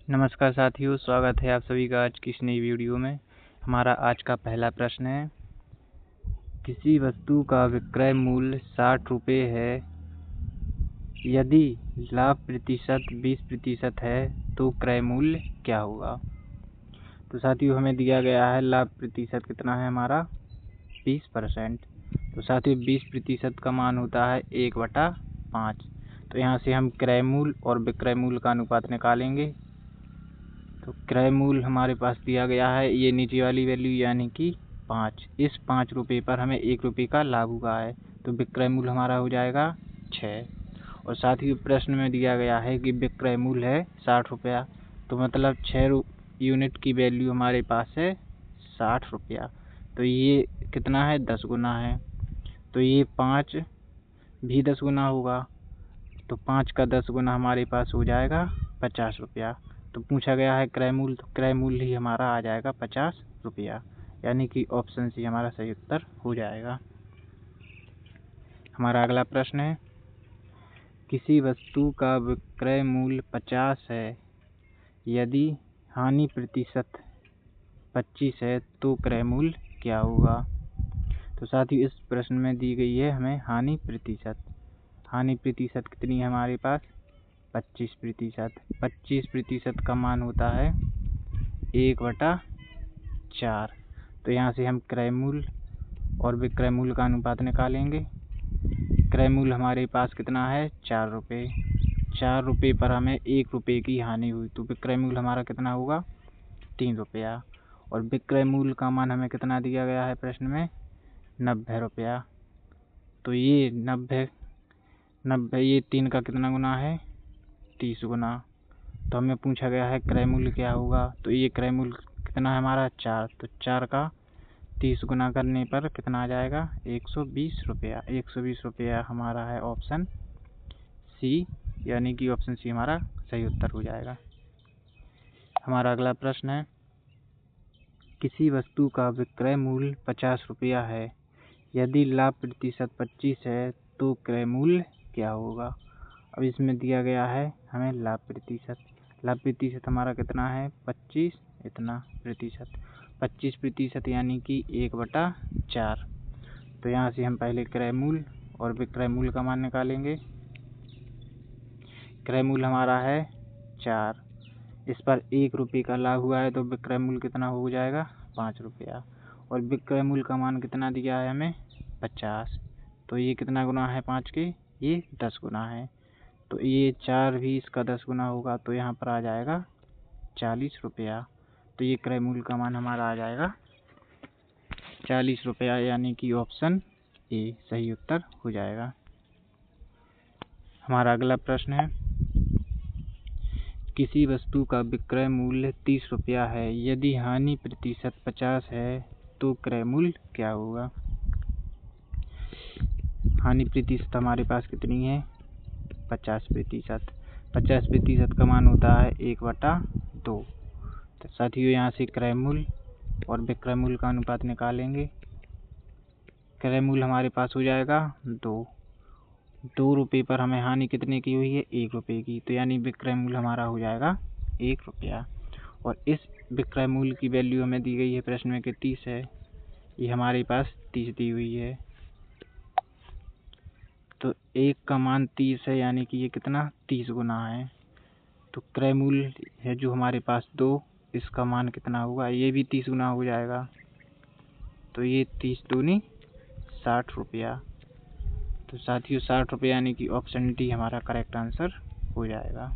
नमस्कार साथियों, स्वागत है आप सभी का आज की इस नई वीडियो में। हमारा आज का पहला प्रश्न है, किसी वस्तु का विक्रय मूल्य 60 रुपये है, यदि लाभ प्रतिशत 20% है तो क्रय मूल्य क्या होगा। तो साथियों हमें दिया गया है लाभ प्रतिशत कितना है हमारा 20%। तो साथियों 20% का मान होता है 1/5। तो यहाँ से हम क्रय मूल्य और विक्रय मूल्य का अनुपात निकालेंगे। तो क्रय मूल्य हमारे पास दिया गया है ये नीचे वाली वैल्यू यानी कि 5। इस 5 रुपये पर हमें 1 रुपये का लाभ हुआ है, तो विक्रय मूल्य हमारा हो जाएगा 6। और साथ ही प्रश्न में दिया गया है कि विक्रय मूल्य है 60 रुपया, तो मतलब 6 यूनिट की वैल्यू हमारे पास है 60 रुपया। तो ये कितना है 10 गुना है, तो ये 5 भी 10 गुना होगा, तो 5 का 10 गुना हमारे पास हो जाएगा 50 रुपया। तो पूछा गया है क्रय मूल्य, तो क्रय मूल्य ही हमारा आ जाएगा 50 रुपया, यानी कि ऑप्शन सी हमारा सही उत्तर हो जाएगा। हमारा अगला प्रश्न है, किसी वस्तु का विक्रय मूल्य 50 है, यदि हानि प्रतिशत 25 है तो क्रय मूल्य क्या होगा। तो साथ ही इस प्रश्न में दी गई है हमें हानि प्रतिशत। हानि प्रतिशत कितनी है हमारे पास 25%। 25% का मान होता है 1/4। तो यहाँ से हम क्रय मूल्य और विक्रय मूल्य का अनुपात निकालेंगे। क्रय मूल्य हमारे पास कितना है 4 रुपये। 4 रुपये पर हमें 1 रुपये की हानि हुई, तो विक्रय मूल्य हमारा कितना होगा 3 रुपया। और विक्रय मूल्य का मान हमें कितना दिया गया है प्रश्न में 90 रुपया। तो ये 90 ये 3 का कितना गुना है 30 गुना। तो हमें पूछा गया है क्रय मूल्य क्या होगा, तो ये क्रय मूल्य कितना है हमारा 4। तो 4 का 30 गुना करने पर कितना आ जाएगा 120 रुपया। 120 रुपया हमारा है ऑप्शन सी, यानी कि ऑप्शन सी हमारा सही उत्तर हो जाएगा। हमारा अगला प्रश्न है, किसी वस्तु का विक्रय मूल्य 50 रुपया है, यदि लाभ प्रतिशत 25 है तो क्रय मूल्य क्या होगा। अब इसमें दिया गया है हमें लाभ प्रतिशत। लाभ प्रतिशत हमारा कितना है 25 इतना प्रतिशत। 25% यानी कि 1/4। तो यहाँ से हम पहले क्रय मूल्य और विक्रय मूल्य का मान निकालेंगे। क्रय मूल्य हमारा है 4, इस पर 1 रुपये का लाभ हुआ है, तो विक्रय मूल्य कितना हो जाएगा 5 रुपया। और विक्रय मूल्य का मान कितना दिया है हमें 50। तो ये कितना गुना है 5 के, ये 10 गुना है। तो ये 4 भी इसका 10 गुना होगा, तो यहाँ पर आ जाएगा 40 रुपया। तो ये क्रय मूल्य का मान हमारा आ जाएगा 40 रुपया, यानी कि ऑप्शन ए सही उत्तर हो जाएगा। हमारा अगला प्रश्न है, किसी वस्तु का विक्रय मूल्य 30 रुपया है, यदि हानि प्रतिशत 50 है तो क्रय मूल्य क्या होगा। हानि प्रतिशत हमारे पास कितनी है 50%। 50% का मान होता है 1/2। तो साथियों यहाँ से क्रय मूल्य और विक्रय मूल्य का अनुपात निकालेंगे। क्रय मूल्य हमारे पास हो जाएगा 2 रुपये पर हमें हानि कितने की हुई है 1 रुपये की, तो यानी विक्रय मूल्य हमारा हो जाएगा 1 रुपया। और इस विक्रय मूल्य की वैल्यू हमें दी गई है प्रश्न में कि 30 है, ये हमारे पास 30 दी हुई है। तो 1 का मान 30 है, यानी कि ये कितना 30 गुना है। तो क्रय मूल्य है जो हमारे पास 2, इसका मान कितना होगा, ये भी 30 गुना हो जाएगा। तो ये 30 दूनी 60 रुपया। तो साथियों 60 रुपये यानी कि ऑप्शन डी हमारा करेक्ट आंसर हो जाएगा।